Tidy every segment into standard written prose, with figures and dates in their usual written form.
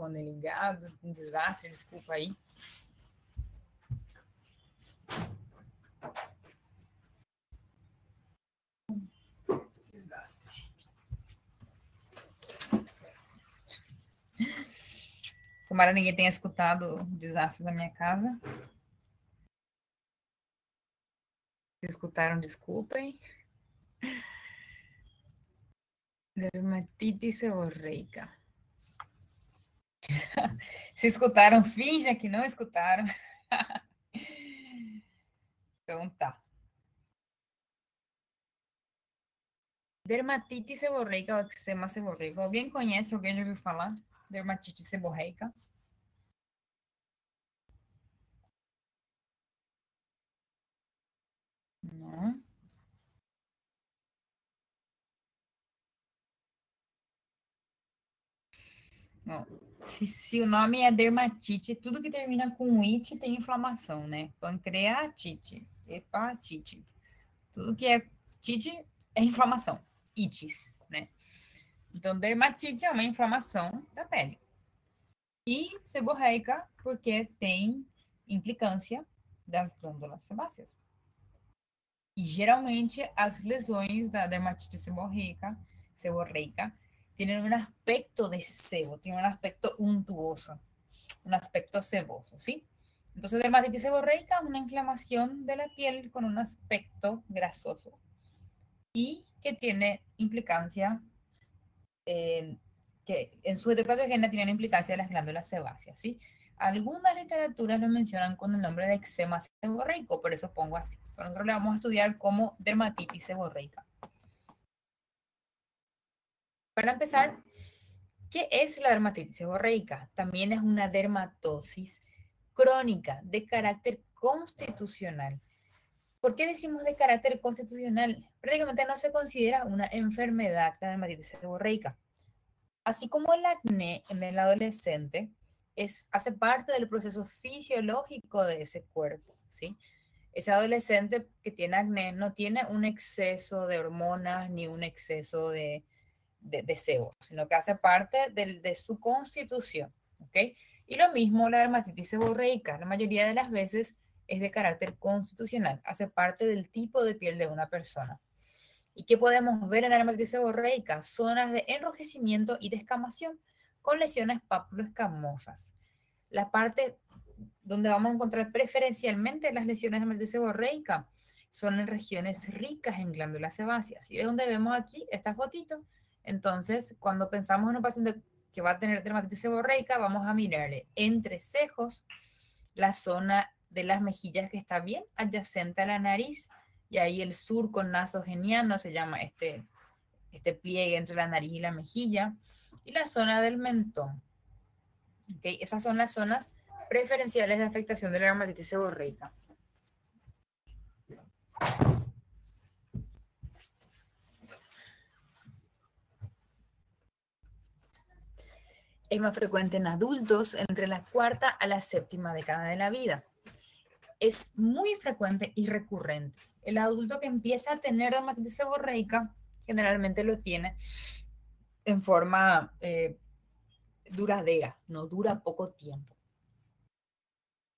microfone ligado, um desastre, desculpa aí. Desastre. Tomara ninguém tenha escutado o desastre da minha casa. Se escutaram, desculpem. Dermatite seborreica. Se escutaram, finja que não escutaram. Então tá. Dermatite seborreica ou eczema seborreico. Alguém conhece? Alguém já ouviu falar? Dermatite seborreica? Não. Bom, se o nome é dermatite, tudo que termina com it tem inflamação, né? Pancreatite, hepatite. Tudo que é tite é inflamação. Itis, né? Então, dermatite é uma inflamação da pele. E seborreica, porque tem implicância das glândulas sebáceas. E geralmente as lesões da dermatite seborreica tienen un aspecto de sebo, tienen un aspecto untuoso, un aspecto seboso, ¿sí? Entonces, dermatitis seborreica es una inflamación de la piel con un aspecto grasoso y que tiene implicancia, que en su patogenia tienen implicancia de las glándulas sebáceas, ¿sí? Algunas literaturas lo mencionan con el nombre de eczema seborreico, por eso pongo así. Pero nosotros le vamos a estudiar como dermatitis seborreica. Para empezar, ¿qué es la dermatitis seborreica? También es una dermatosis crónica de carácter constitucional. ¿Por qué decimos de carácter constitucional? Prácticamente no se considera una enfermedad la dermatitis seborreica. Así como el acné en el adolescente hace parte del proceso fisiológico de ese cuerpo, ¿sí? Ese adolescente que tiene acné no tiene un exceso de hormonas ni un exceso de sebo, sino que hace parte de su constitución, ¿ok? Y lo mismo la dermatitis seborreica, la mayoría de las veces es de carácter constitucional, hace parte del tipo de piel de una persona. ¿Y qué podemos ver en la dermatitis seborreica? Zonas de enrojecimiento y descamación con lesiones papuloescamosas. La parte donde vamos a encontrar preferencialmente las lesiones de dermatitis seborreica son en regiones ricas en glándulas sebáceas. Y es donde vemos aquí esta fotito. Entonces, cuando pensamos en un paciente que va a tener dermatitis seborreica, vamos a mirarle entre cejos la zona de las mejillas que está bien adyacente a la nariz, y ahí el surco nasogeniano se llama este pliegue entre la nariz y la mejilla, y la zona del mentón. ¿Okay? Esas son las zonas preferenciales de afectación de la dermatitis seborreica. Es más frecuente en adultos entre la cuarta a la séptima década de la vida. Es muy frecuente y recurrente. El adulto que empieza a tener dermatitis seborreica generalmente lo tiene en forma duradera, no dura poco tiempo.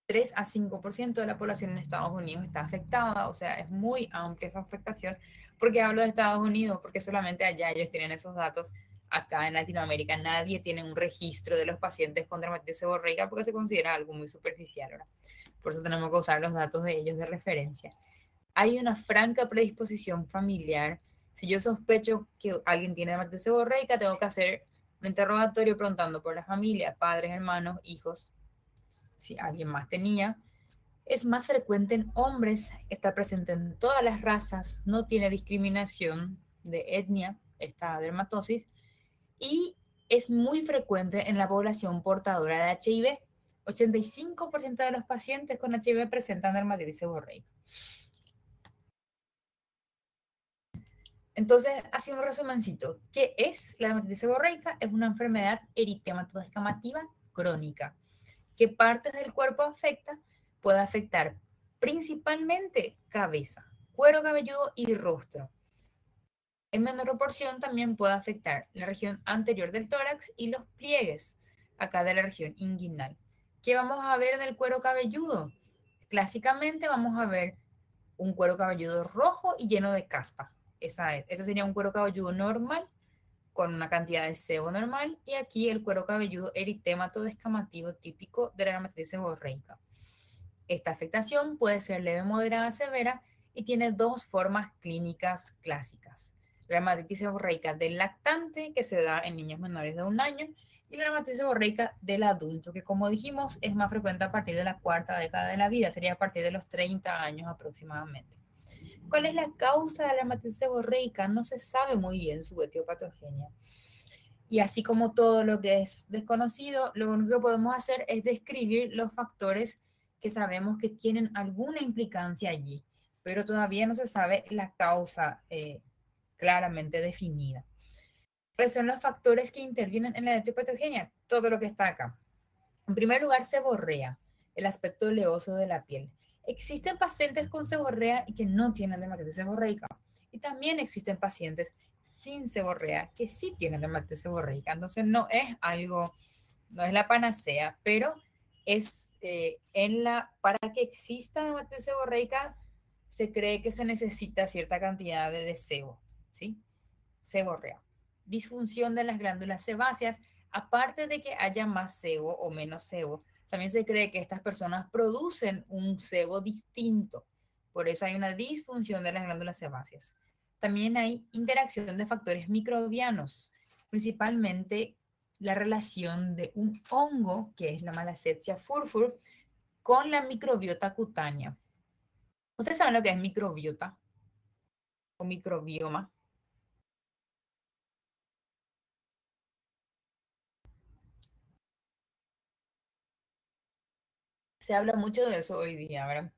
3 a 5% de la población en Estados Unidos está afectada, o sea, es muy amplia esa afectación. ¿Por qué hablo de Estados Unidos? Porque solamente allá ellos tienen esos datos. Acá en Latinoamérica nadie tiene un registro de los pacientes con dermatitis seborreica porque se considera algo muy superficial, ¿verdad? Por eso tenemos que usar los datos de ellos de referencia. Hay una franca predisposición familiar. Si yo sospecho que alguien tiene dermatitis seborreica, tengo que hacer un interrogatorio preguntando por la familia, padres, hermanos, hijos, si alguien más tenía. Es más frecuente en hombres, está presente en todas las razas, no tiene discriminación de etnia, esta dermatosis, y es muy frecuente en la población portadora de HIV. 85% de los pacientes con HIV presentan dermatitis seborreica. Entonces, así un resumencito. ¿Qué es la dermatitis seborreica? Es una enfermedad eritematoso-descamativa crónica. ¿Qué partes del cuerpo afecta? Puede afectar principalmente cabeza, cuero cabelludo y rostro. En menor proporción también puede afectar la región anterior del tórax y los pliegues, acá de la región inguinal. ¿Qué vamos a ver del cuero cabelludo? Clásicamente vamos a ver un cuero cabelludo rojo y lleno de caspa. Eso sería un cuero cabelludo normal con una cantidad de sebo normal, y aquí el cuero cabelludo eritémato descamativo típico de la dermatitis seborreica. Esta afectación puede ser leve, moderada, severa y tiene dos formas clínicas clásicas. La dermatitis seborreica del lactante, que se da en niños menores de 1 año, y la dermatitis seborreica del adulto, que como dijimos es más frecuente a partir de la cuarta década de la vida, sería a partir de los 30 años aproximadamente. ¿Cuál es la causa de la dermatitis seborreica? No se sabe muy bien su etiopatogenia. Y así como todo lo que es desconocido, lo único que podemos hacer es describir los factores que sabemos que tienen alguna implicancia allí, pero todavía no se sabe la causa claramente definida. ¿Cuáles son los factores que intervienen en la etiopatogenia? Todo lo que está acá. En primer lugar, seborrea, el aspecto oleoso de la piel. Existen pacientes con seborrea y que no tienen dermatitis seborreica. Y también existen pacientes sin seborrea que sí tienen dermatitis seborreica. Entonces no es algo, no es la panacea, pero es para que exista dermatitis seborreica se cree que se necesita cierta cantidad de sebo, ¿sí? Seborrea. Disfunción de las glándulas sebáceas. Aparte de que haya más sebo o menos sebo, también se cree que estas personas producen un sebo distinto. Por eso hay una disfunción de las glándulas sebáceas. También hay interacción de factores microbianos, principalmente la relación de un hongo, que es la Malassezia furfur, con la microbiota cutánea. ¿Ustedes saben lo que es microbiota o microbioma? Se habla mucho de eso hoy día, ¿verdad?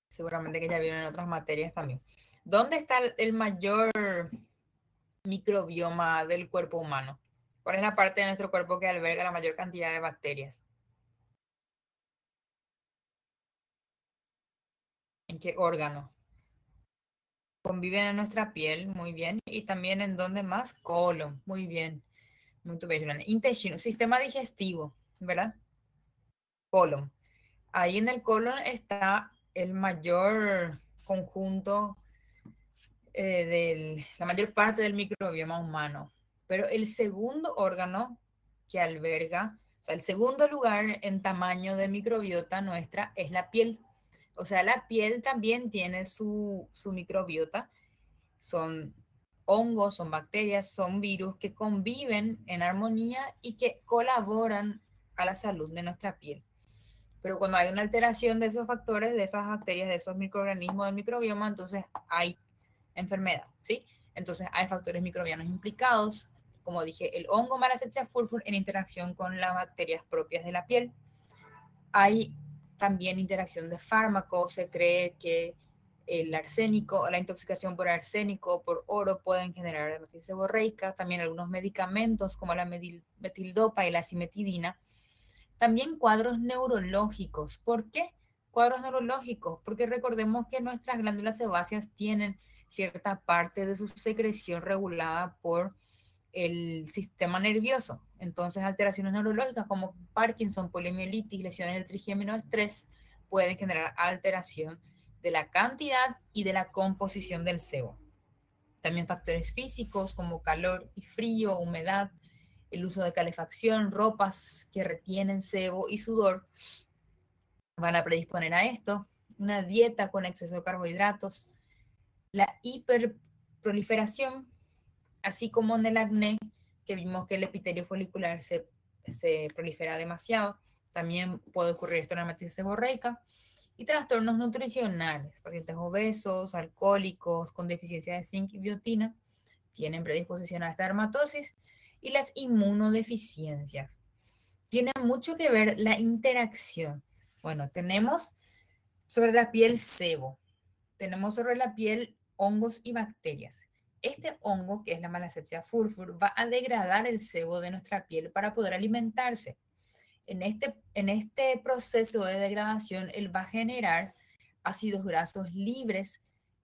Seguramente que ya vieron en otras materias también. ¿Dónde está el mayor microbioma del cuerpo humano? ¿Cuál es la parte de nuestro cuerpo que alberga la mayor cantidad de bacterias? ¿En qué órgano? Conviven en nuestra piel, muy bien. Y también en dónde más? Colon, muy bien. Muy bien. Intestino, sistema digestivo, ¿verdad? Colon. Ahí en el colon está el mayor conjunto la mayor parte del microbioma humano. Pero el segundo órgano que alberga, o sea, el segundo lugar en tamaño de microbiota nuestra es la piel. O sea, la piel también tiene su microbiota. Son hongos, son bacterias, son virus que conviven en armonía y que colaboran a la salud de nuestra piel. Pero cuando hay una alteración de esos factores, de esas bacterias, de esos microorganismos del microbioma, entonces hay enfermedad, ¿sí? Entonces hay factores microbianos implicados, como dije, el hongo Malassezia furfur en interacción con las bacterias propias de la piel. Hay también interacción de fármacos, se cree que el arsénico, la intoxicación por arsénico o por oro pueden generar dermatitis seborreica, también algunos medicamentos como la metildopa y la cimetidina. También cuadros neurológicos. ¿Por qué cuadros neurológicos? Porque recordemos que nuestras glándulas sebáceas tienen cierta parte de su secreción regulada por el sistema nervioso. Entonces, alteraciones neurológicas como Parkinson, poliomielitis, lesiones del trigémino estrés pueden generar alteración de la cantidad y de la composición del sebo. También factores físicos como calor y frío, humedad, el uso de calefacción, ropas que retienen sebo y sudor van a predisponer a esto. Una dieta con exceso de carbohidratos, la hiperproliferación, así como en el acné, que vimos que el epitelio folicular se prolifera demasiado. También puede ocurrir esto en la dermatitis seborreica. Y trastornos nutricionales, pacientes obesos, alcohólicos, con deficiencia de zinc y biotina, tienen predisposición a esta dermatosis. Y las inmunodeficiencias. Tiene mucho que ver la interacción. Bueno, tenemos sobre la piel sebo, tenemos sobre la piel hongos y bacterias. Este hongo, que es la Malassezia furfur, va a degradar el sebo de nuestra piel para poder alimentarse. En este proceso de degradación, él va a generar ácidos grasos libres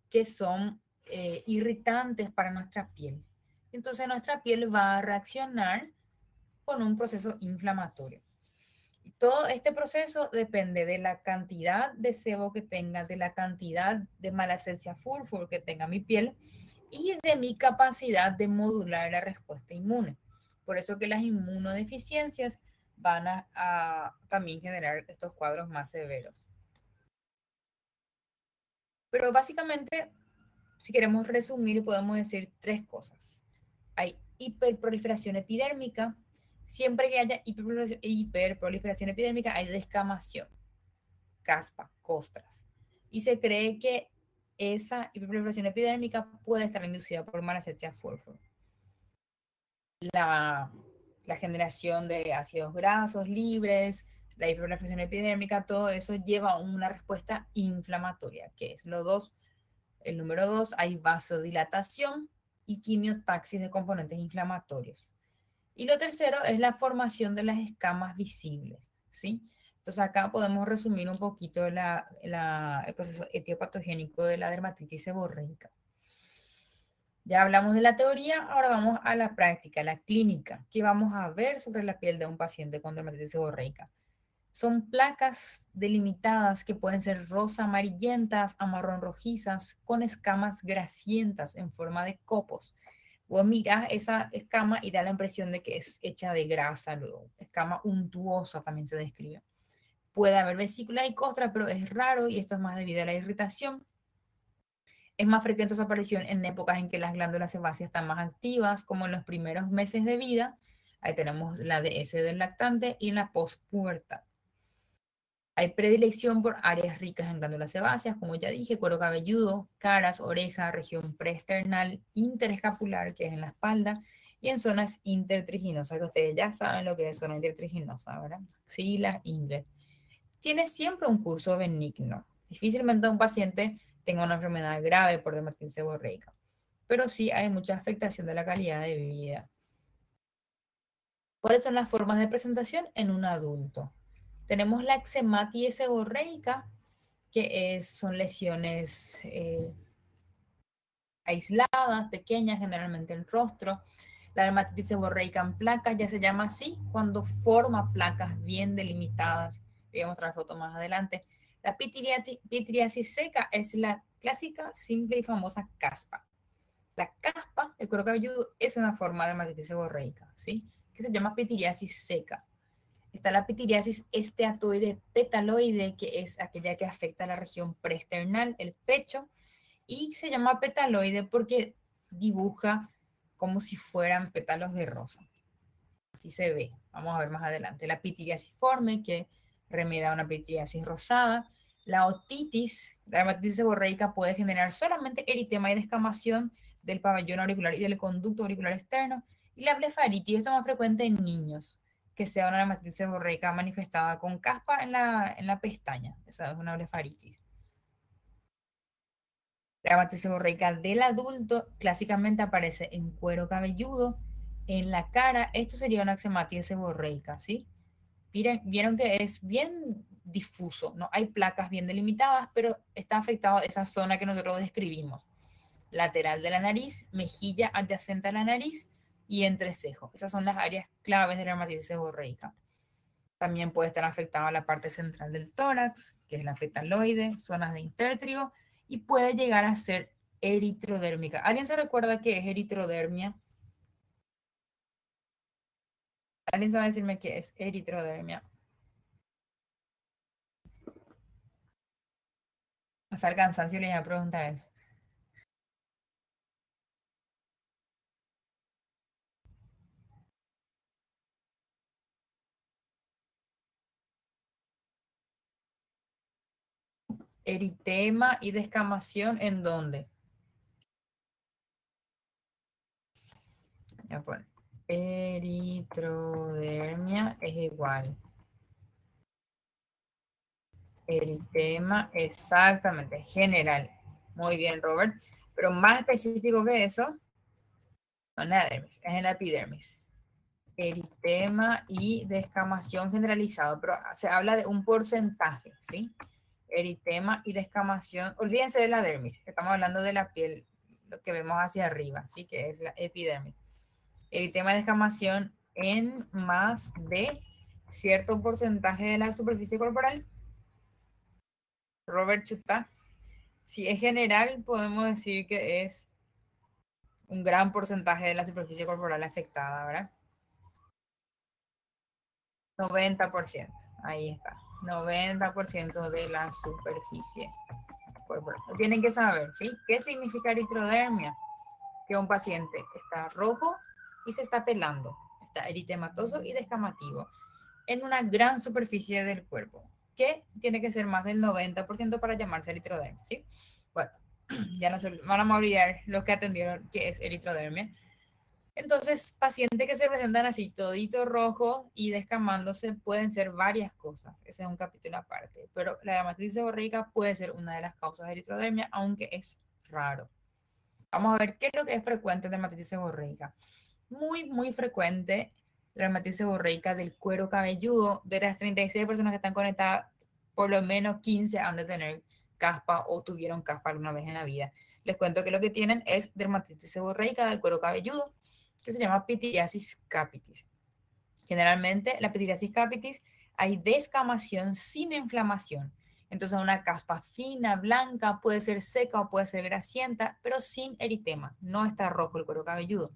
que son irritantes para nuestra piel. Entonces nuestra piel va a reaccionar con un proceso inflamatorio. Y todo este proceso depende de la cantidad de sebo que tenga, de la cantidad de malacesia furfur que tenga mi piel y de mi capacidad de modular la respuesta inmune. Por eso que las inmunodeficiencias van a también generar estos cuadros más severos. Pero básicamente, si queremos resumir, podemos decir tres cosas. Hay hiperproliferación epidérmica. Siempre que haya hiperproliferación epidérmica, hay descamación, caspa, costras. Y se cree que esa hiperproliferación epidérmica puede estar inducida por malacesia furfur. La generación de ácidos grasos libres, la hiperproliferación epidérmica, todo eso lleva a una respuesta inflamatoria, que es lo dos. El número 2, hay vasodilatación y quimiotaxis de componentes inflamatorios. Y lo tercero es la formación de las escamas visibles, ¿sí? Entonces acá podemos resumir un poquito el proceso etiopatogénico de la dermatitis seborreica. Ya hablamos de la teoría, ahora vamos a la práctica, la clínica. ¿Qué vamos a ver sobre la piel de un paciente con dermatitis seborreica? Son placas delimitadas que pueden ser rosa amarillentas a marrón rojizas con escamas grasientas en forma de copos. Vos mirás esa escama y da la impresión de que es hecha de grasa luego. Escama untuosa también se describe. Puede haber vesícula y costra, pero es raro y esto es más debido a la irritación. Es más frecuente su aparición en épocas en que las glándulas sebáceas están más activas, como en los primeros meses de vida. Ahí tenemos la DS del lactante y en la pospubertad. Hay predilección por áreas ricas en glándulas sebáceas, como ya dije, cuero cabelludo, caras, oreja, región preesternal, interescapular, que es en la espalda, y en zonas intertriginosas, que ustedes ya saben lo que es zona intertriginosa, ¿verdad? Axilas, ingle. Tiene siempre un curso benigno. Difícilmente un paciente tenga una enfermedad grave por dermatitis seborreica, pero sí hay mucha afectación de la calidad de vida. ¿Cuáles son las formas de presentación en un adulto? Tenemos la eczematis seborreica, que son lesiones aisladas, pequeñas, generalmente en el rostro. La dermatitis seborreica en placas ya se llama así cuando forma placas bien delimitadas. Voy a mostrar foto más adelante. La pitiriasis seca es la clásica, simple y famosa caspa. La caspa, el cuero cabelludo, es una forma de dermatitis seborreica, ¿sí? Que se llama pitiriasis seca. Está la pitiriasis esteatoide petaloide, que es aquella que afecta a la región preesternal, el pecho, y se llama petaloide porque dibuja como si fueran pétalos de rosa. Así se ve. Vamos a ver más adelante. La pitiriasiforme, que remedia una pitiriasis rosada. La otitis, la dermatitis seborreica, puede generar solamente eritema y descamación del pabellón auricular y del conducto auricular externo. Y la blefaritis, esto es más frecuente en niños, que sea una dermatitis seborreica manifestada con caspa en la pestaña. Esa es una blefaritis. La dermatitis seborreica del adulto clásicamente aparece en cuero cabelludo, en la cara. Esto sería una eczematis seborreica, ¿sí? Vieron que es bien difuso, ¿no? Hay placas bien delimitadas, pero está afectada esa zona que nosotros describimos. Lateral de la nariz, mejilla adyacente a la nariz y entrecejo. Esas son las áreas claves de la dermatitis seborreica. También puede estar afectada la parte central del tórax, que es la petaloide, zonas de intertrio, y puede llegar a ser eritrodérmica. ¿Alguien se recuerda qué es eritrodermia? ¿Alguien sabe decirme qué es eritrodermia? Hasta el cansancio le iba a preguntar eso. Eritema y descamación, ¿en dónde? Ya pone. Eritrodermia es igual. Eritema, exactamente, general. Muy bien, Robert. Pero más específico que eso, no en la dermis, es en la epidermis. Eritema y descamación generalizado, pero se habla de un porcentaje, ¿sí? Eritema y descamación, olvídense de la dermis, estamos hablando de la piel, lo que vemos hacia arriba, ¿sí? Que es la epidermis. Eritema y descamación en más de cierto porcentaje de la superficie corporal. Robert chuta. Si es general, podemos decir que es un gran porcentaje de la superficie corporal afectada, ¿verdad? 90%. Ahí está. 90% de la superficie corporal. Tienen que saber, ¿sí? ¿Qué significa eritrodermia? Que un paciente está rojo y se está pelando. Está eritematoso y descamativo en una gran superficie del cuerpo, que tiene que ser más del 90% para llamarse eritrodermia, ¿sí? Bueno, ya no se van a olvidar los que atendieron que es eritrodermia. Entonces, pacientes que se presentan así, todito rojo y descamándose, pueden ser varias cosas. Ese es un capítulo aparte. Pero la dermatitis seborreica puede ser una de las causas de eritrodermia, aunque es raro. Vamos a ver qué es lo que es frecuente en dermatitis seborreica. Muy frecuente la dermatitis seborreica del cuero cabelludo. De las 36 personas que están conectadas, por lo menos 15 han de tener caspa o tuvieron caspa alguna vez en la vida. Les cuento que lo que tienen es dermatitis seborreica del cuero cabelludo, que se llama pityriasis capitis. Generalmente, la pityriasis capitis hay descamación sin inflamación. Entonces, una caspa fina, blanca, puede ser seca o puede ser grasienta, pero sin eritema. No está rojo el cuero cabelludo.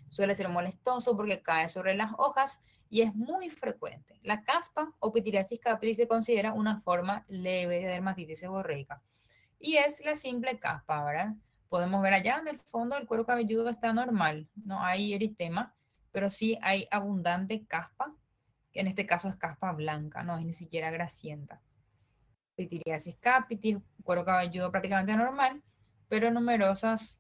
Suele ser molestoso porque cae sobre las hojas y es muy frecuente. La caspa o pityriasis capitis se considera una forma leve de dermatitis seborreica. Y es la simple caspa, ¿verdad? Podemos ver allá en el fondo el cuero cabelludo está normal, no hay eritema, pero sí hay abundante caspa, que en este caso es caspa blanca, no es ni siquiera grasienta. Pityriasis capitis, cuero cabelludo prácticamente normal, pero numerosos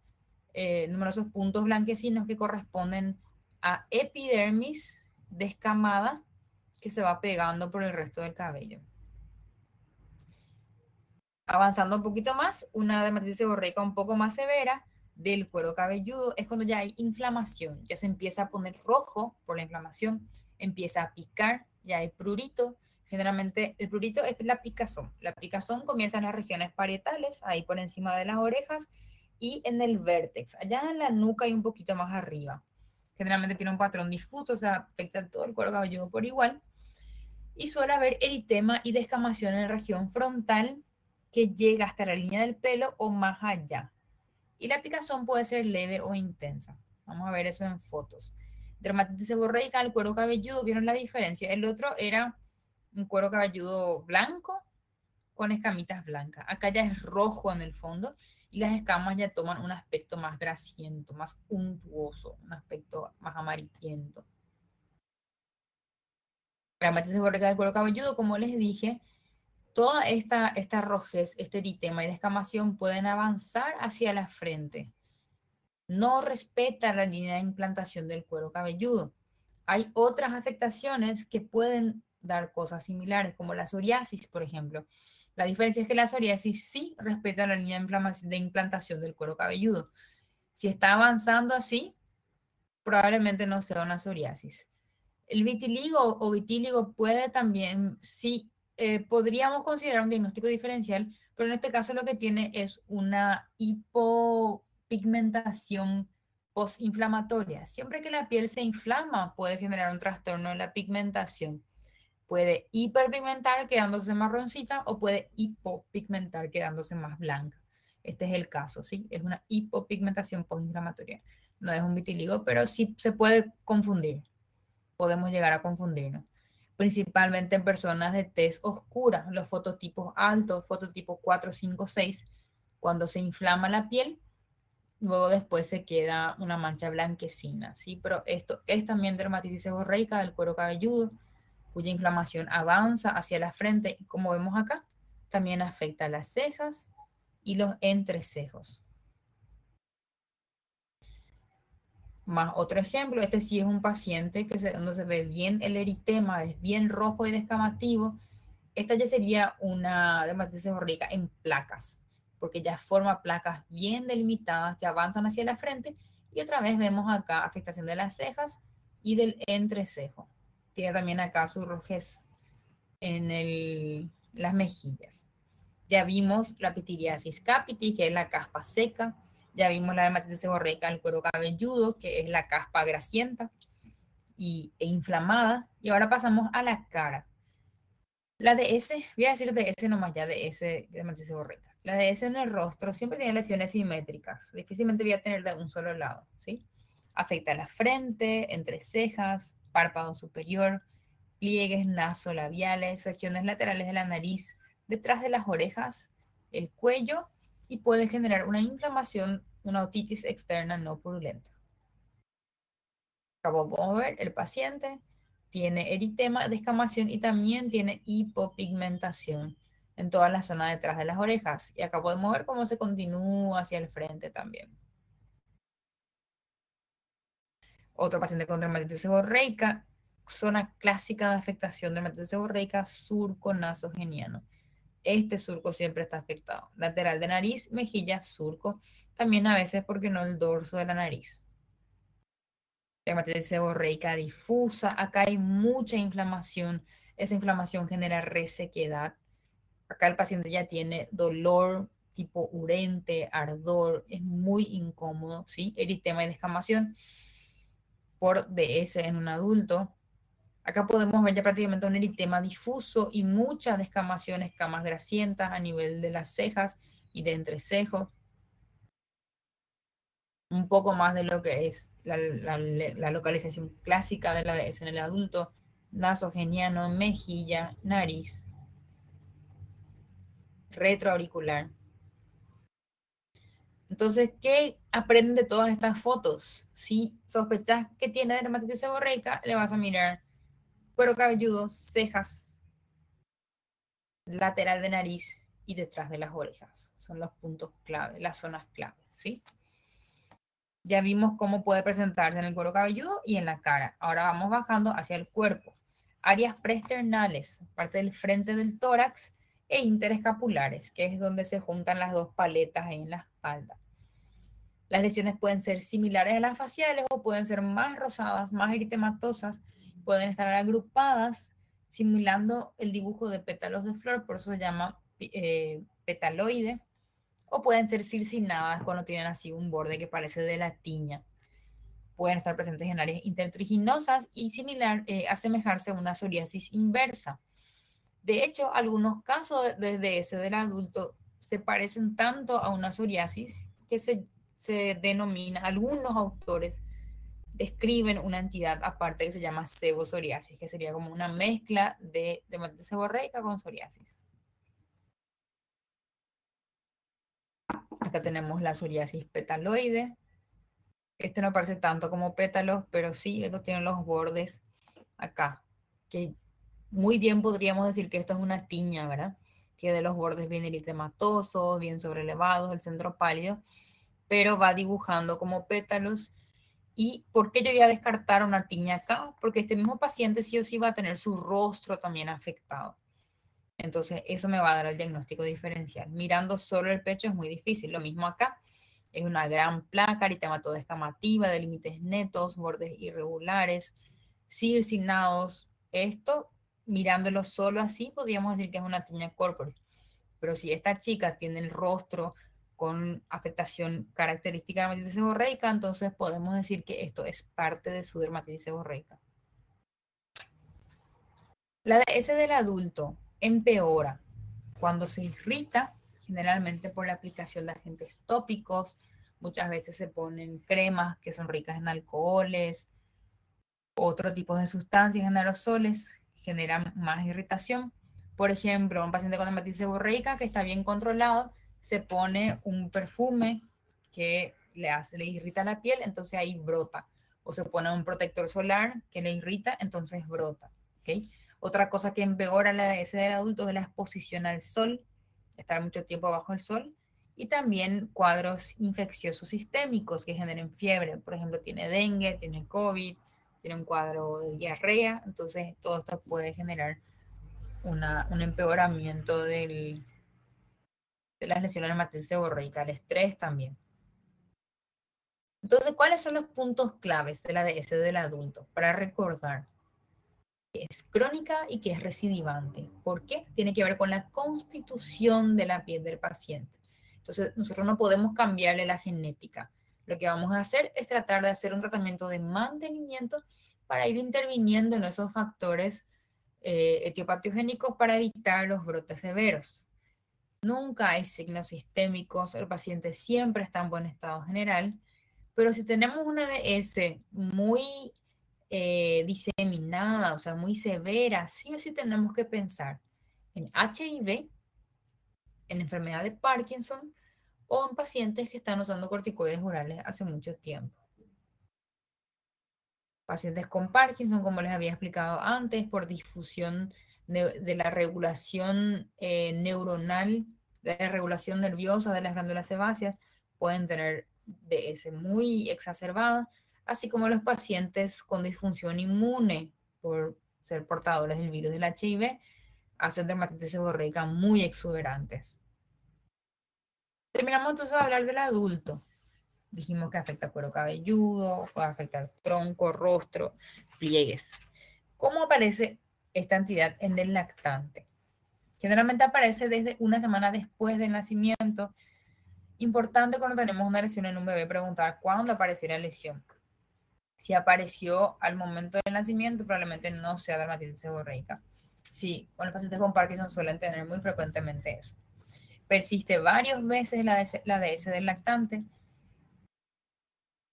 puntos blanquecinos que corresponden a epidermis descamada que se va pegando por el resto del cabello. Avanzando un poquito más, una dermatitis seborreica un poco más severa del cuero cabelludo es cuando ya hay inflamación, ya se empieza a poner rojo por la inflamación, empieza a picar, ya hay prurito. Generalmente el prurito es la picazón. La picazón comienza en las regiones parietales, ahí por encima de las orejas y en el vértex, allá en la nuca y un poquito más arriba. Generalmente tiene un patrón difuso, o sea, afecta a todo el cuero cabelludo por igual. Y suele haber eritema y descamación en la región frontal que llega hasta la línea del pelo o más allá. Y la picazón puede ser leve o intensa. Vamos a ver eso en fotos. Dermatitis seborreica, el cuero cabelludo, ¿vieron la diferencia? El otro era un cuero cabelludo blanco con escamitas blancas. Acá ya es rojo en el fondo y las escamas ya toman un aspecto más grasiento, más untuoso, un aspecto más amarillento. La dermatitis seborreica del cuero cabelludo, como les dije, toda esta rojez, este eritema y descamación pueden avanzar hacia la frente. No respeta la línea de implantación del cuero cabelludo. Hay otras afectaciones que pueden dar cosas similares, como la psoriasis, por ejemplo. La diferencia es que la psoriasis sí respeta la línea de implantación del cuero cabelludo. Si está avanzando así, probablemente no sea una psoriasis. El vitiligo o vitíligo puede también, sí, podríamos considerar un diagnóstico diferencial, pero en este caso lo que tiene es una hipopigmentación postinflamatoria. Siempre que la piel se inflama, puede generar un trastorno de la pigmentación. Puede hiperpigmentar quedándose marroncita o puede hipopigmentar quedándose más blanca. Este es el caso, ¿sí? Es una hipopigmentación postinflamatoria. No es un vitiligo, pero sí se puede confundir. Podemos llegar a confundirnos. Principalmente en personas de tez oscura, los fototipos altos, fototipo 4, 5, 6, cuando se inflama la piel, luego después se queda una mancha blanquecina, ¿sí? Pero esto es también dermatitis seborreica del cuero cabelludo, cuya inflamación avanza hacia la frente y como vemos acá, también afecta las cejas y los entrecejos. Más otro ejemplo, este sí es un paciente donde se ve bien el eritema, es bien rojo y descamativo. Esta ya sería una dermatitis seborreica en placas, porque ya forma placas bien delimitadas que avanzan hacia la frente. Y otra vez vemos acá afectación de las cejas y del entrecejo. Tiene también acá su rojez en las mejillas. Ya vimos la pityriasis capitis, que es la caspa seca. Ya vimos la dermatitis seborreica del cuero cabelludo, que es la caspa grasienta. e inflamada. Y ahora pasamos a la cara. La DS, voy a decir DS nomás ya, DS, dermatitis seborreica. La DS en el rostro siempre tiene lesiones simétricas. Difícilmente voy a tener de un solo lado, ¿sí? Afecta la frente, entre cejas, párpado superior, pliegues nasolabiales, secciones laterales de la nariz, detrás de las orejas, el cuello y puede generar una inflamación, una otitis externa no purulenta. Acabo podemos ver, el paciente tiene eritema, descamación y también tiene hipopigmentación en toda la zona detrás de las orejas. Y acá podemos ver cómo se continúa hacia el frente también. Otro paciente con dermatitis seborreica, zona clásica de afectación de dermatitis seborreica, surco nasogeniano. Este surco siempre está afectado. Lateral de nariz, mejilla, surco. También a veces, porque no, el dorso de la nariz. Dermatitis seborreica difusa. Acá hay mucha inflamación. Esa inflamación genera resequedad. Acá el paciente ya tiene dolor tipo urente, ardor. Es muy incómodo, ¿sí? Eritema y descamación por DS en un adulto. Acá podemos ver ya prácticamente un eritema difuso y muchas descamaciones, escamas grasientas a nivel de las cejas y de entrecejos. Un poco más de lo que es la localización clásica de la DS en el adulto, nasogeniano, mejilla, nariz, retroauricular. Entonces, ¿qué aprenden de todas estas fotos? Si sospechas que tiene dermatitis seborreica, le vas a mirar cuero cabelludo, cejas, lateral de nariz y detrás de las orejas. Son los puntos clave, las zonas clave, ¿sí? Ya vimos cómo puede presentarse en el cuero cabelludo y en la cara. Ahora vamos bajando hacia el cuerpo. Áreas preesternales, parte del frente del tórax e interescapulares, que es donde se juntan las dos paletas en la espalda. Las lesiones pueden ser similares a las faciales o pueden ser más rosadas, más eritematosas, pueden estar agrupadas simulando el dibujo de pétalos de flor, por eso se llama petaloide, o pueden ser circinadas cuando tienen así un borde que parece de la tiña. Pueden estar presentes en áreas intertriginosas y asemejarse a una psoriasis inversa. De hecho, algunos casos de ese del adulto se parecen tanto a una psoriasis que se denomina, algunos autores describen una entidad aparte que se llama sebosoriasis, que sería como una mezcla de dermatitis seborreica con psoriasis. Acá tenemos la psoriasis petaloide. Este no parece tanto como pétalos, pero sí, estos tienen los bordes acá, que muy bien podríamos decir que esto es una tiña, ¿verdad? Tiene los bordes bien eritematosos, bien sobrelevados, el centro pálido, pero va dibujando como pétalos. ¿Y por qué yo voy a descartar una tiña acá? Porque este mismo paciente sí o sí va a tener su rostro también afectado. Entonces, eso me va a dar el diagnóstico diferencial. Mirando solo el pecho es muy difícil. Lo mismo acá. Es una gran placa eritematoso-descamativa de límites netos, bordes irregulares, circinados. Esto, mirándolo solo así, podríamos decir que es una tiña corporis. Pero si esta chica tiene el rostro con afectación característica de dermatitis seborreica, entonces podemos decir que esto es parte de su dermatitis seborreica. La DS del adulto empeora cuando se irrita, generalmente por la aplicación de agentes tópicos. Muchas veces se ponen cremas que son ricas en alcoholes, otro tipo de sustancias en aerosoles, generan más irritación. Por ejemplo, un paciente con dermatitis seborreica que está bien controlado, se pone un perfume que le irrita la piel, entonces ahí brota. O se pone un protector solar que le irrita, entonces brota. ¿Okay? Otra cosa que empeora la DS del adulto es la exposición al sol, estar mucho tiempo bajo el sol, y también cuadros infecciosos sistémicos que generen fiebre. Por ejemplo, tiene dengue, tiene COVID, tiene un cuadro de diarrea, entonces todo esto puede generar un empeoramiento de las lesiones dermatitis seborreica, el estrés también. Entonces, ¿cuáles son los puntos claves de la DS del adulto? Para recordar que es crónica y que es recidivante. ¿Por qué? Tiene que ver con la constitución de la piel del paciente. Entonces, nosotros no podemos cambiarle la genética. Lo que vamos a hacer es tratar de hacer un tratamiento de mantenimiento para ir interviniendo en esos factores etiopatogénicos para evitar los brotes severos. Nunca hay signos sistémicos, el paciente siempre está en buen estado general, pero si tenemos una ADS muy diseminada, o sea, muy severa, sí o sí tenemos que pensar en HIV, en enfermedad de Parkinson o en pacientes que están usando corticoides orales hace mucho tiempo. Pacientes con Parkinson, como les había explicado antes, por difusión de la regulación neuronal, de la regulación nerviosa de las glándulas sebáceas, pueden tener DS muy exacerbada, así como los pacientes con disfunción inmune por ser portadores del virus del HIV, hacen dermatitis seborreica muy exuberantes. Terminamos entonces de hablar del adulto. Dijimos que afecta cuero cabelludo, puede afectar tronco, rostro, pliegues. ¿Cómo aparece esta entidad en el lactante? Generalmente aparece desde una semana después del nacimiento. Importante cuando tenemos una lesión en un bebé preguntar cuándo apareció la lesión. Si apareció al momento del nacimiento, probablemente no sea dermatitis seborreica. Sí, con los pacientes con Parkinson suelen tener muy frecuentemente eso. Persiste varios meses la DS del lactante.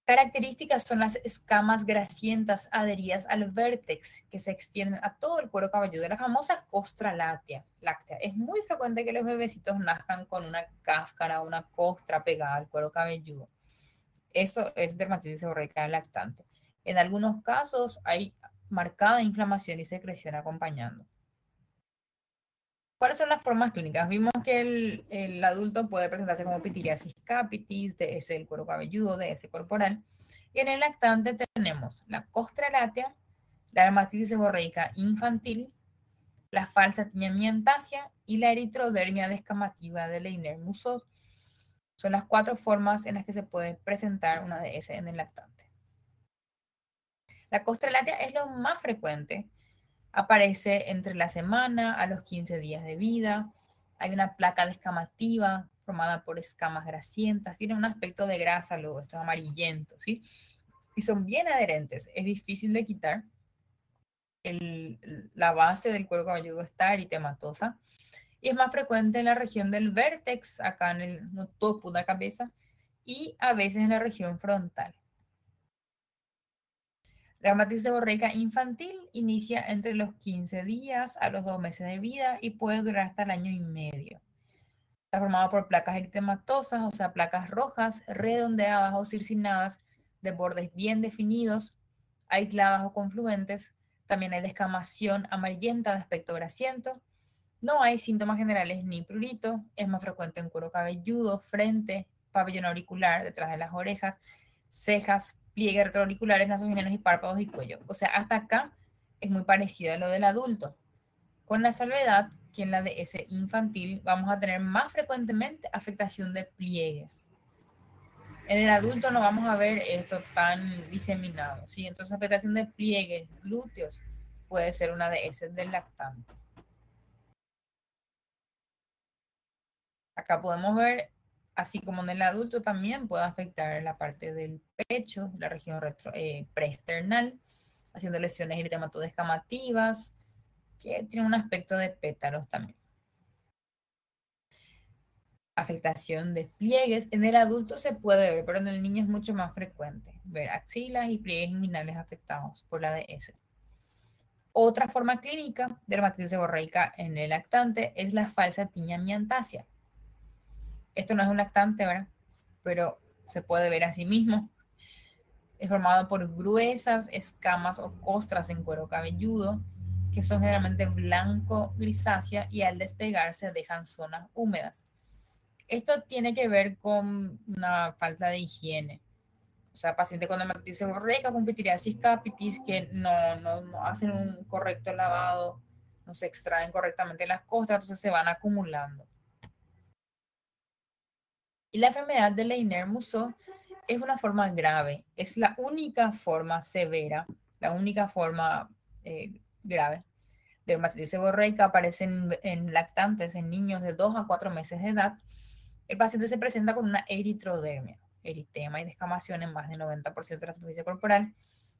Características son las escamas grasientas adheridas al vértex que se extienden a todo el cuero cabelludo, la famosa costra láctea. Es muy frecuente que los bebecitos nazcan con una cáscara o una costra pegada al cuero cabelludo. Eso es dermatitis seborreica lactante. En algunos casos hay marcada inflamación y secreción acompañando. ¿Cuáles son las formas clínicas? Vimos que el adulto puede presentarse como pitiriasis capitis, DS del cuero cabelludo, DS corporal. Y en el lactante tenemos la costra láctea, la dermatitis seborreica infantil, la falsa tiña miantácea y la eritrodermia descamativa de Leiner-Musso. Son las 4 formas en las que se puede presentar una DS en el lactante. La costra láctea es lo más frecuente. Aparece entre la semana a los 15 días de vida. Hay una placa descamativa formada por escamas grasientas. Tiene un aspecto de grasa, luego esto es amarillento, ¿sí? Y son bien adherentes. Es difícil de quitar. La base del cuero cabelludo está eritematosa. Y es más frecuente en la región del vértex, acá en el topo de la cabeza, y a veces en la región frontal. La dermatitis seborreica infantil inicia entre los 15 días a los 2 meses de vida y puede durar hasta el año y medio. Está formado por placas eritematosas, o sea, placas rojas, redondeadas o circinadas, de bordes bien definidos, aisladas o confluentes. También hay descamación amarillenta de aspecto grasiento. No hay síntomas generales ni prurito. Es más frecuente en cuero cabelludo, frente, pabellón auricular, detrás de las orejas, cejas, pliegues retroauriculares, nasogenianos y párpados y cuello. O sea, hasta acá es muy parecido a lo del adulto. Con la salvedad que en la DS infantil vamos a tener más frecuentemente afectación de pliegues. En el adulto no vamos a ver esto tan diseminado, ¿sí? Entonces, afectación de pliegues, glúteos, puede ser una DS del lactante. Acá podemos ver, así como en el adulto también puede afectar la parte del pecho, la región preesternal, haciendo lesiones eritematoidescamativas, que tiene un aspecto de pétalos también. Afectación de pliegues. En el adulto se puede ver, pero en el niño es mucho más frecuente ver axilas y pliegues inguinales afectados por la DS. Otra forma clínica de dermatitis seborreica en el lactante es la falsa tiña miantácea. Esto no es un lactante, ¿verdad? Pero se puede ver a sí mismo. Es formado por gruesas escamas o costras en cuero cabelludo, que son generalmente blanco-grisácea y al despegarse dejan zonas húmedas. Esto tiene que ver con una falta de higiene. O sea, pacientes con dermatitis seborreica, con pitiriasis capitis, que no hacen un correcto lavado, no se extraen correctamente las costras, entonces se van acumulando. Y la enfermedad de Leiner-Musso es una forma grave, es la única forma severa, la única forma grave de dermatitis seborreica. Aparece en lactantes, en niños de 2 a 4 meses de edad. El paciente se presenta con una eritrodermia, eritema y descamación en más del 90% de la superficie corporal,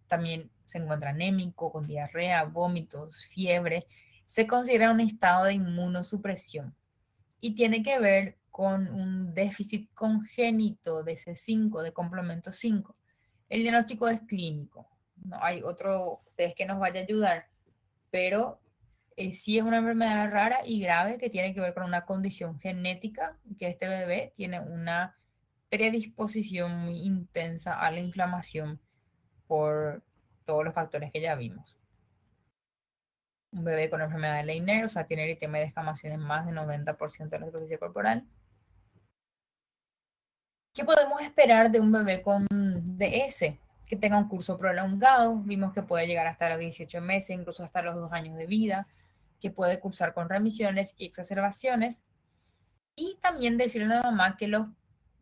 también se encuentra anémico, con diarrea, vómitos, fiebre. Se considera un estado de inmunosupresión y tiene que ver con un déficit congénito de C5, de complemento 5. El diagnóstico es clínico, no hay otro test que nos vaya a ayudar, pero sí es una enfermedad rara y grave que tiene que ver con una condición genética, que este bebé tiene una predisposición muy intensa a la inflamación por todos los factores que ya vimos. Un bebé con enfermedad de Leiner, o sea, tiene eritema y descamación en más del 90% de la superficie corporal. ¿Qué podemos esperar de un bebé con DS? Que tenga un curso prolongado, vimos que puede llegar hasta los 18 meses, incluso hasta los 2 años de vida, que puede cursar con remisiones y exacerbaciones. Y también decirle a la mamá que los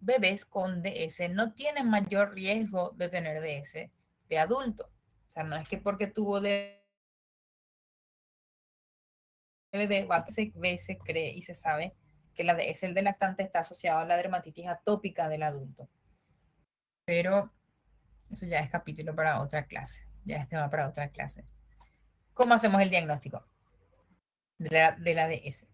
bebés con DS no tienen mayor riesgo de tener DS de adulto. O sea, no es que porque tuvo de bebé, se ve, se cree y se sabe que la DS del lactante está asociado a la dermatitis atópica del adulto. Pero eso ya es capítulo para otra clase, ya es tema para otra clase. ¿Cómo hacemos el diagnóstico de la DS?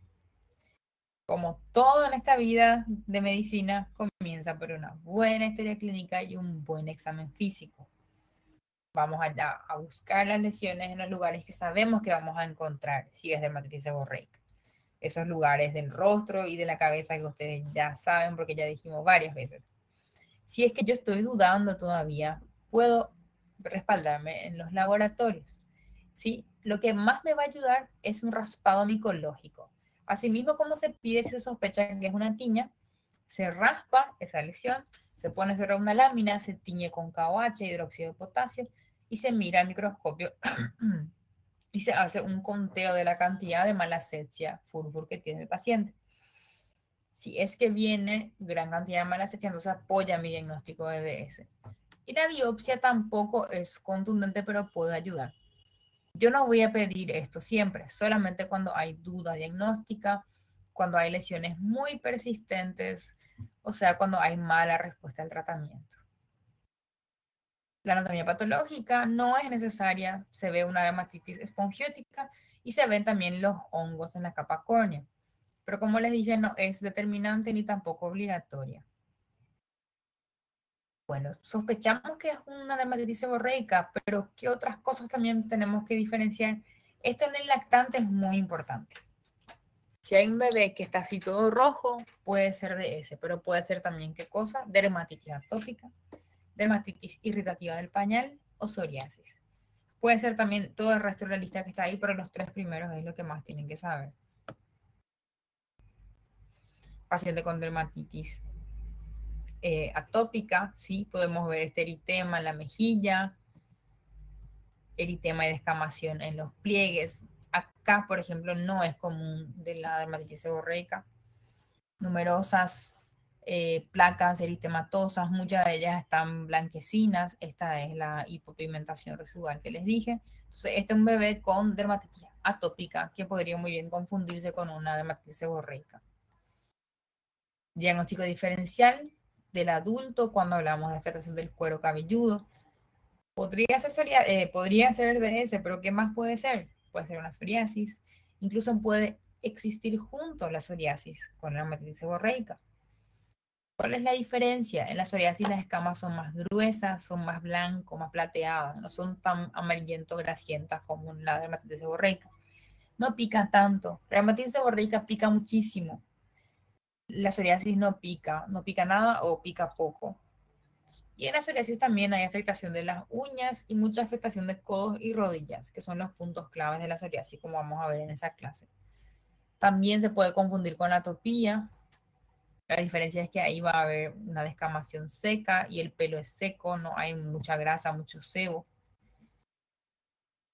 Como todo en esta vida de medicina, comienza por una buena historia clínica y un buen examen físico. Vamos allá a buscar las lesiones en los lugares que sabemos que vamos a encontrar si es dermatitis seborreica. Esos lugares del rostro y de la cabeza que ustedes ya saben porque ya dijimos varias veces. Si es que yo estoy dudando todavía, puedo respaldarme en los laboratorios. ¿Sí? Lo que más me va a ayudar es un raspado micológico. Asimismo, como se pide si se sospecha que es una tiña, se raspa esa lesión, se pone sobre una lámina, se tiñe con KOH, hidróxido de potasio, y se mira al microscopio y se hace un conteo de la cantidad de malacesia furfur que tiene el paciente. Si es que viene gran cantidad de malacesia, entonces apoya mi diagnóstico de DS. Y la biopsia tampoco es contundente, pero puede ayudar. Yo no voy a pedir esto siempre, solamente cuando hay duda diagnóstica, cuando hay lesiones muy persistentes, o sea, cuando hay mala respuesta al tratamiento. La anatomía patológica no es necesaria, se ve una dermatitis espongiótica y se ven también los hongos en la capa córnea. Pero como les dije, no es determinante ni tampoco obligatoria. Bueno, sospechamos que es una dermatitis seborreica, pero ¿qué otras cosas también tenemos que diferenciar? Esto en el lactante es muy importante. Si hay un bebé que está así todo rojo, puede ser DS, pero puede ser también, ¿qué cosa? Dermatitis atópica, dermatitis irritativa del pañal o psoriasis. Puede ser también todo el resto de la lista que está ahí, pero los 3 primeros es lo que más tienen que saber. Paciente con dermatitis atópica, sí, podemos ver este eritema en la mejilla, eritema y descamación en los pliegues. Acá, por ejemplo, no es común de la dermatitis seborreica. Numerosas placas eritematosas, muchas de ellas están blanquecinas. Esta es la hipopigmentación residual que les dije. Entonces, este es un bebé con dermatitis atópica que podría muy bien confundirse con una dermatitis seborreica. Diagnóstico diferencial del adulto cuando hablamos de afectación del cuero cabelludo. Podría ser DS, pero ¿qué más puede ser? Puede ser una psoriasis. Incluso puede existir junto la psoriasis con la dermatitis seborreica. ¿Cuál es la diferencia? En la psoriasis las escamas son más gruesas, son más blancas, más plateadas, no son tan amarillento grasientas como la dermatitis seborreica. No pica tanto. La dermatitis seborreica pica muchísimo. La psoriasis no pica nada o pica poco. Y en la psoriasis también hay afectación de las uñas y mucha afectación de codos y rodillas, que son los puntos claves de la psoriasis, como vamos a ver en esa clase. También se puede confundir con atopía. La diferencia es que ahí va a haber una descamación seca y el pelo es seco, no hay mucha grasa, mucho sebo.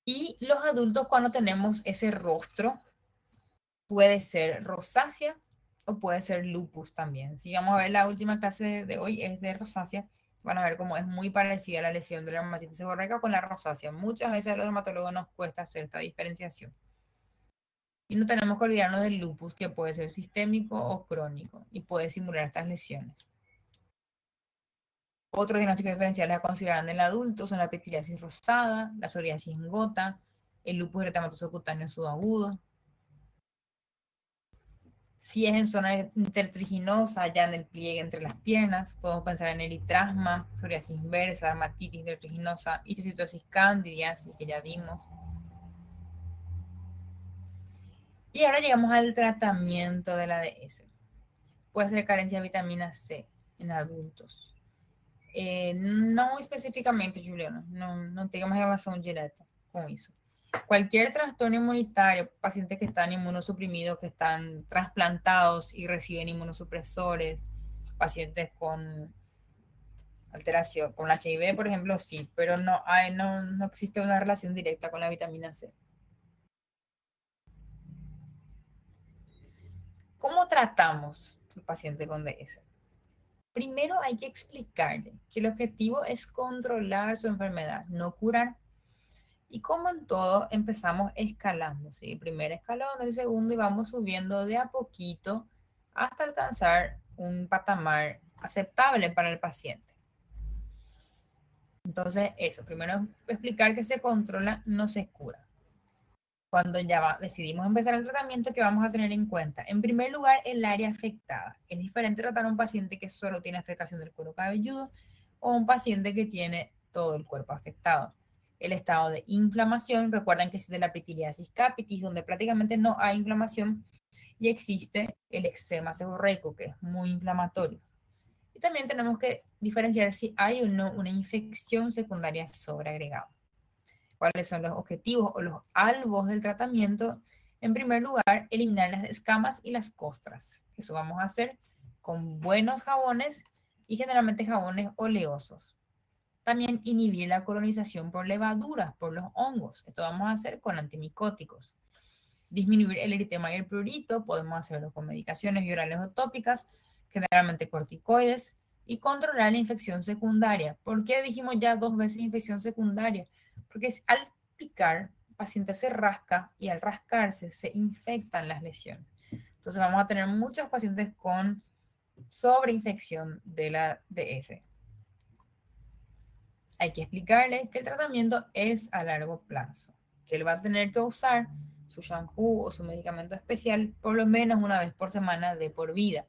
Y los adultos cuando tenemos ese rostro, puede ser rosácea o puede ser lupus también. Si vamos a ver la última clase de hoy es de rosácea, van a ver cómo es muy parecida la lesión de la dermatitis seborreica con la rosácea. Muchas veces a los dermatólogos nos cuesta hacer esta diferenciación. Y no tenemos que olvidarnos del lupus, que puede ser sistémico o crónico y puede simular estas lesiones. Otros diagnósticos diferenciales a considerar en el adulto son la pitiliasis rosada, la psoriasis en gota, el lupus eritematoso cutáneo subagudo. Si es en zona intertriginosa, ya en el pliegue entre las piernas, podemos pensar en eritrasma, psoriasis inversa, dermatitis intertriginosa, histocitosis candidiasis, que ya vimos. Y ahora llegamos al tratamiento de la ADS. Puede ser carencia de vitamina C en adultos. No específicamente, Juliana, no tenemos relación directa con eso. Cualquier trastorno inmunitario, pacientes que están inmunosuprimidos, que están trasplantados y reciben inmunosupresores, pacientes con alteración, con HIV, por ejemplo, sí, pero no existe una relación directa con la vitamina C. ¿Cómo tratamos al paciente con DS? Primero hay que explicarle que el objetivo es controlar su enfermedad, no curar. Y como en todo, empezamos escalando, ¿sí? El primer escalón, el segundo, y vamos subiendo de a poquito hasta alcanzar un patamar aceptable para el paciente. Entonces, eso, primero explicar que se controla, no se cura. Cuando ya decidimos empezar el tratamiento, ¿qué vamos a tener en cuenta? En primer lugar, el área afectada. Es diferente tratar a un paciente que solo tiene afectación del cuero cabelludo o un paciente que tiene todo el cuerpo afectado. El estado de inflamación, recuerden que existe la pitiliasis capitis, donde prácticamente no hay inflamación, y existe el eczema seborreico, que es muy inflamatorio. Y también tenemos que diferenciar si hay o no una infección secundaria sobreagregada. ¿Cuáles son los objetivos o los albos del tratamiento? En primer lugar, eliminar las escamas y las costras. Eso vamos a hacer con buenos jabones y generalmente jabones oleosos. También inhibir la colonización por levaduras, por los hongos. Esto vamos a hacer con antimicóticos. Disminuir el eritema y el prurito, podemos hacerlo con medicaciones orales o tópicas, generalmente corticoides, y controlar la infección secundaria. ¿Por qué dijimos ya 2 veces infección secundaria? Porque al picar, el paciente se rasca y al rascarse se infectan las lesiones. Entonces vamos a tener muchos pacientes con sobreinfección de la DS. Hay que explicarle que el tratamiento es a largo plazo, que él va a tener que usar su shampoo o su medicamento especial por lo menos una vez por semana de por vida.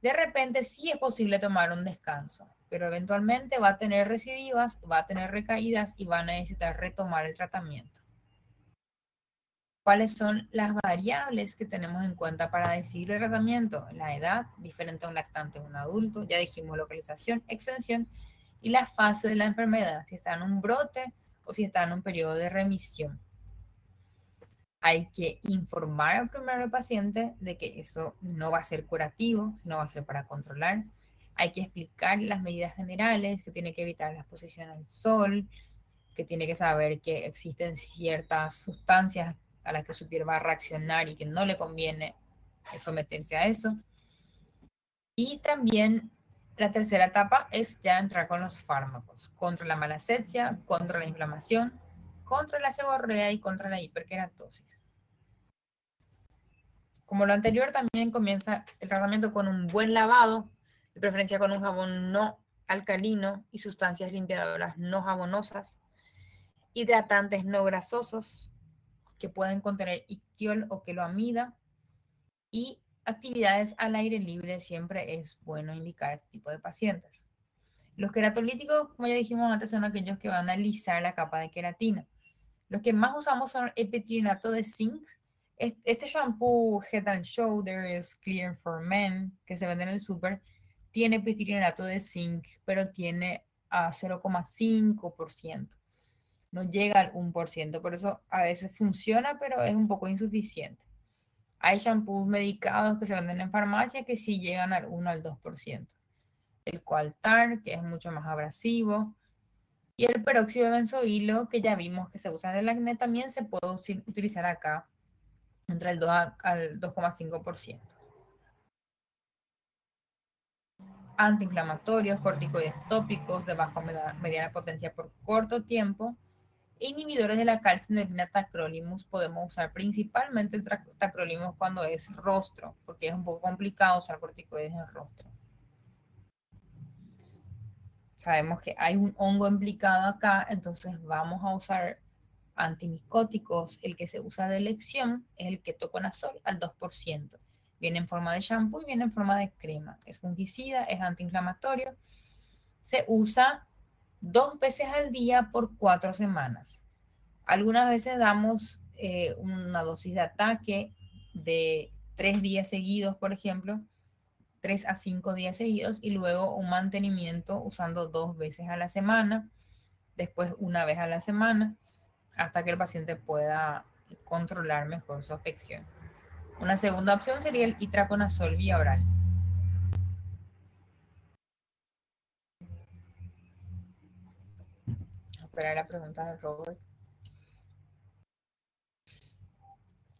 De repente sí es posible tomar un descanso, pero eventualmente va a tener recidivas, va a tener recaídas y va a necesitar retomar el tratamiento. ¿Cuáles son las variables que tenemos en cuenta para decidir el tratamiento? La edad, diferente a un lactante o un adulto, ya dijimos localización, extensión, y la fase de la enfermedad, si está en un brote o si está en un periodo de remisión. Hay que informar primero al paciente de que eso no va a ser curativo, sino va a ser para controlar. Hay que explicar las medidas generales, que tiene que evitar la exposición al sol, que tiene que saber que existen ciertas sustancias a las que su piel va a reaccionar y que no le conviene someterse a eso. Y también la tercera etapa es ya entrar con los fármacos contra la malacesia, contra la inflamación, contra la seborrea y contra la hiperkeratosis. Como lo anterior, también comienza el tratamiento con un buen lavado, de preferencia con un jabón no alcalino y sustancias limpiadoras no jabonosas, hidratantes no grasosos que pueden contener ictiol o queloamida, y actividades al aire libre siempre es bueno indicar este tipo de pacientes. Los queratolíticos, como ya dijimos antes, son aquellos que van a alisar la capa de queratina. Los que más usamos son el pitrinato de zinc. Este shampoo Head and Shoulders Clear for Men que se vende en el súper tiene pitrinato de zinc, pero tiene a 0,5%. No llega al 1%, por eso a veces funciona, pero es un poco insuficiente. Hay shampoos medicados que se venden en farmacia que sí llegan al 1 al 2%. El Coaltar, que es mucho más abrasivo, y el peróxido de benzoilo, que ya vimos que se usa en el acné, también se puede utilizar acá entre el 2 al 2,5%. Antiinflamatorios, corticoides tópicos de baja mediana potencia por corto tiempo, e inhibidores de la calcineurina tacrolimus podemos usar principalmente el tacrolimus cuando es rostro, porque es un poco complicado usar corticoides en rostro. sabemos que hay un hongo implicado acá, entonces vamos a usar antimicóticos. El que se usa de elección es el ketoconazol al 2%. Viene en forma de shampoo y viene en forma de crema. Es fungicida, es antiinflamatorio. Se usa 2 veces al día por 4 semanas. Algunas veces damos una dosis de ataque de 3 días seguidos, por ejemplo, 3 a 5 días seguidos, y luego un mantenimiento usando 2 veces a la semana, después una vez a la semana, hasta que el paciente pueda controlar mejor su afección. Una segunda opción sería el itraconazol vía oral. Esperar la pregunta de Robert.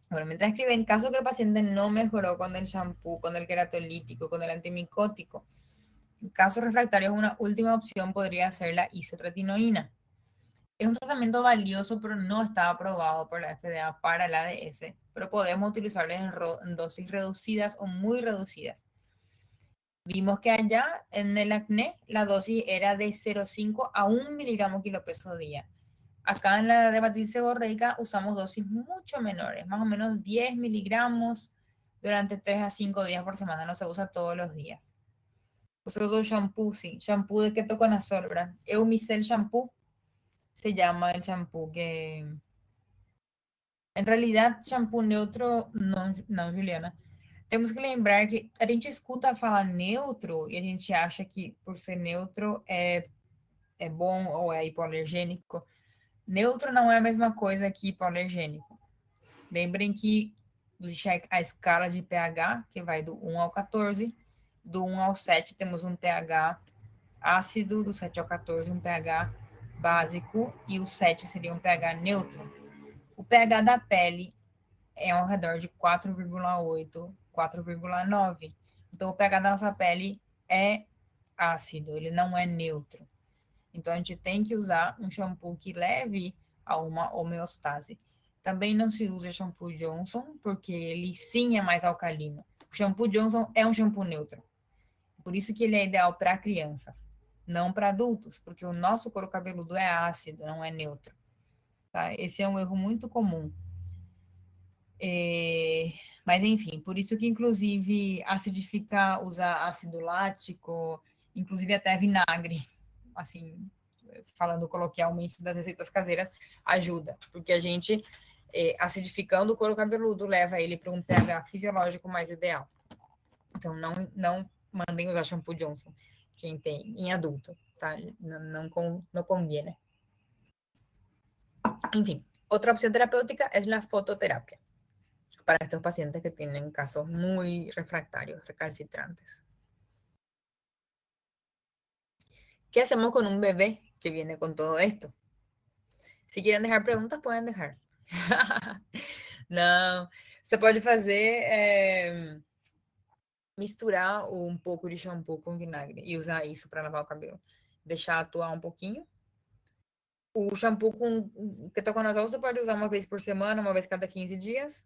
Bueno, mientras escribe, en caso que el paciente no mejoró con el shampoo, con el queratolítico, con el antimicótico, en casos refractarios, una última opción podría ser la isotretinoína. Es un tratamiento valioso, pero no está aprobado por la FDA para el ADS, pero podemos utilizarlo en dosis reducidas o muy reducidas. Vimos que allá en el acné la dosis era de 0,5 a 1 miligramo kilopeso día. Acá en la dermatitis seborreica usamos dosis mucho menores, más o menos 10 miligramos durante 3 a 5 días por semana, no se usa todos los días. Se usa shampoo, sí, shampoo de ketoconazol, ¿verdad? Eumicel shampoo se llama el shampoo que... En realidad, shampoo neutro, não, Juliana. Temos que lembrar que a gente escuta falar neutro e a gente acha que por ser neutro é bom ou é hipoalergênico. Neutro não é a mesma coisa que hipoalergênico. Lembrem que a escala de pH, que vai do 1 ao 14, do 1 ao 7 temos um pH ácido, do 7 ao 14 um pH básico e o 7 seria um pH neutro. O pH da pele é ao redor de 4,8, 4,9. Então, o pH da nossa pele é ácido, ele não é neutro. Então, a gente tem que usar um shampoo que leve a uma homeostase. Também não se usa shampoo Johnson, porque ele sim é mais alcalino. O shampoo Johnson é um shampoo neutro. Por isso que ele é ideal para crianças, não para adultos, porque o nosso couro cabeludo é ácido, não é neutro. Tá? Esse é um erro muito comum. Mas, enfim, por isso que, inclusive, acidificar, usar ácido lático, inclusive até vinagre, assim, falando coloquialmente das receitas caseiras, ajuda, porque a gente, acidificando o couro cabeludo, leva ele para um pH fisiológico mais ideal. Então, não mandem usar shampoo Johnson, quem tem em adulto, sabe? Não conviene. Enfim, outra opção terapêutica é a fototerapia, para estos pacientes que tienen casos muy refractarios, recalcitrantes. ¿Qué hacemos con un bebé que viene con todo esto? Si quieren dejar preguntas, pueden dejar. Não, você pode fazer misturar um pouco de shampoo com vinagre e usar isso para lavar o cabelo. Deixar atuar um pouquinho. O shampoo com ketoconazol você pode usar uma vez por semana, uma vez cada 15 dias.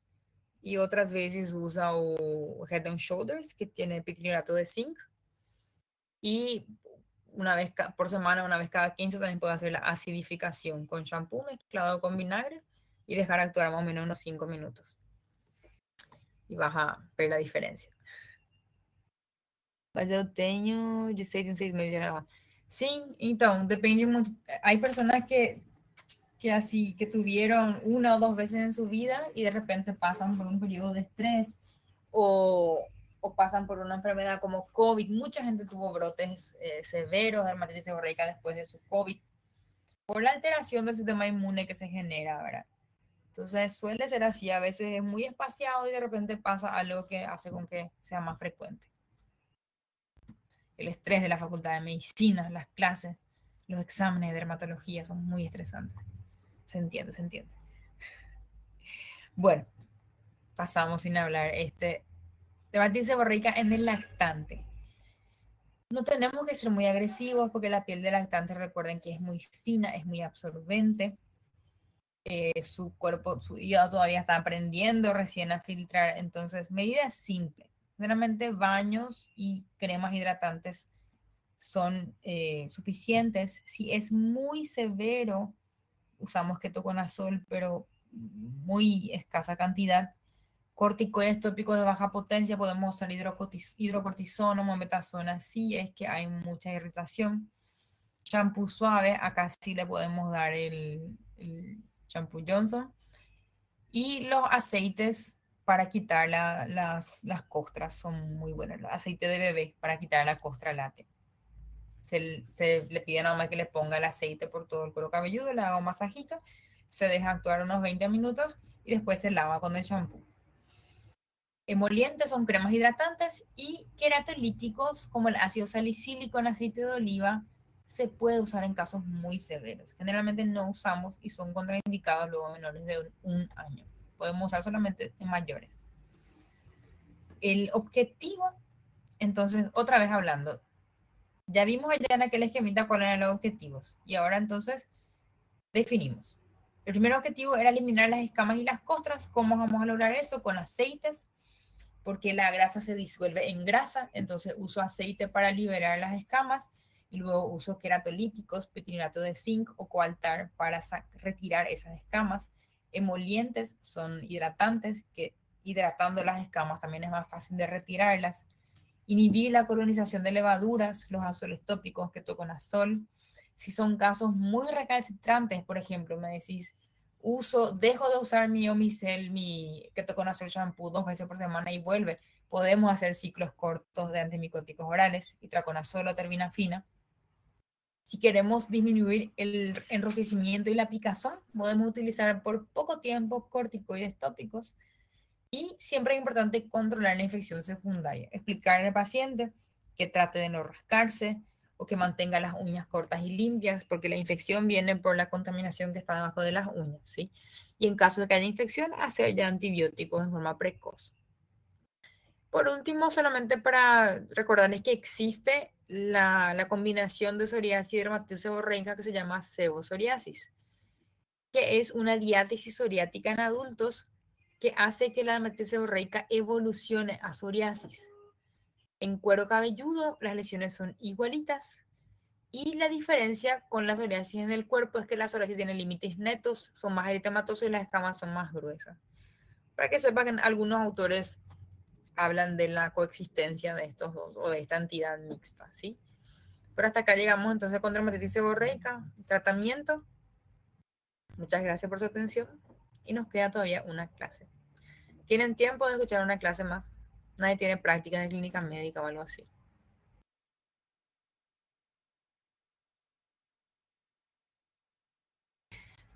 Y otras veces usa o Head and Shoulders, que tiene picrilato de zinc. Y una vez por semana, una vez cada 15, también puede hacer la acidificación con shampoo mezclado con vinagre y dejar actuar más o menos unos 5 minutos. E vas a ver la diferença. Mas eu tenho de 6 em 6 meses já. Sim, então, depende muito. Hay personas que así, que tuvieron 1 o 2 veces en su vida y de repente pasan por un periodo de estrés o pasan por una enfermedad como COVID. Mucha gente tuvo brotes severos de dermatitis seborreica después de su COVID por la alteración del sistema inmune que se genera, ¿verdad? Entonces suele ser así, a veces es muy espaciado y de repente pasa algo que hace con que sea más frecuente. El estrés de la facultad de medicina, las clases, los exámenes de dermatología son muy estresantes. Se entiende, se entiende. Bueno, pasamos sin hablar. Dermatitis seborreica en el lactante. No tenemos que ser muy agresivos porque la piel del lactante, recuerden que es muy fina, es muy absorbente. Su cuerpo, su hígado todavía está aprendiendo recién a filtrar. Entonces, medidas simples. Generalmente baños y cremas hidratantes son suficientes. Si es muy severo, usamos ketoconazol, pero muy escasa cantidad. Corticoides tópicos de baja potencia, podemos usar hidrocortisona, mometasona, si es que hay mucha irritación. Champú suave, acá sí le podemos dar el champú Johnson. Y los aceites para quitar las costras son muy buenos. El aceite de bebé para quitar la costra látex. Se le pide nada más que le ponga el aceite por todo el cuero cabelludo, le haga un masajito, se deja actuar unos 20 minutos y después se lava con el champú. Emolientes son cremas hidratantes y queratolíticos como el ácido salicílico en aceite de oliva se puede usar en casos muy severos. Generalmente no usamos y son contraindicados luego menores de un año. Podemos usar solamente en mayores. El objetivo, entonces, otra vez hablando, ya vimos allá en aquel esquemita cuáles eran los objetivos y ahora entonces definimos. El primer objetivo era eliminar las escamas y las costras. ¿Cómo vamos a lograr eso? Con aceites, porque la grasa se disuelve en grasa, entonces uso aceite para liberar las escamas y luego uso queratolíticos, petinato de zinc o coaltar para retirar esas escamas. Emolientes son hidratantes, que hidratando las escamas también es más fácil de retirarlas. Inhibir la colonización de levaduras, los azoles tópicos, ketoconazol. Si son casos muy recalcitrantes, por ejemplo, me decís, dejo de usar mi Omicel, mi ketoconazol shampoo 2 veces por semana y vuelve. Podemos hacer ciclos cortos de antimicóticos orales, itraconazol o terbinafina. Si queremos disminuir el enrojecimiento y la picazón, podemos utilizar por poco tiempo corticoides tópicos. Y siempre es importante controlar la infección secundaria. Explicarle al paciente que trate de no rascarse o que mantenga las uñas cortas y limpias, porque la infección viene por la contaminación que está debajo de las uñas, ¿sí? Y en caso de que haya infección, hacer ya antibióticos en forma precoz. Por último, solamente para recordarles que existe la combinación de psoriasis y dermatitis seborreica que se llama sebosoriasis, que es una diátesis psoriática en adultos que hace que la dermatitis seborreica evolucione a psoriasis. En cuero cabelludo, las lesiones son igualitas y la diferencia con la psoriasis en el cuerpo es que la psoriasis tiene límites netos, son más eritematosos y las escamas son más gruesas. Para que sepan que algunos autores hablan de la coexistencia de estos dos o de esta entidad mixta, ¿sí? Pero hasta acá llegamos entonces con dermatitis seborreica, tratamiento. Muchas gracias por su atención y nos queda todavía una clase. ¿Tienen tiempo de escuchar una clase más? Nadie tiene práctica de clínica médica o algo así.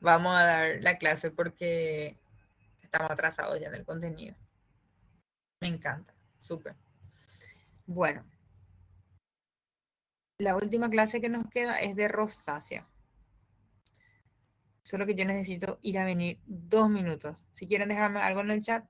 Vamos a dar la clase porque estamos atrasados ya en el contenido. Me encanta, súper. Bueno, la última clase que nos queda es de rosácea. Solo que yo necesito ir a venir 2 minutos. Si quieren dejarme algo en el chat,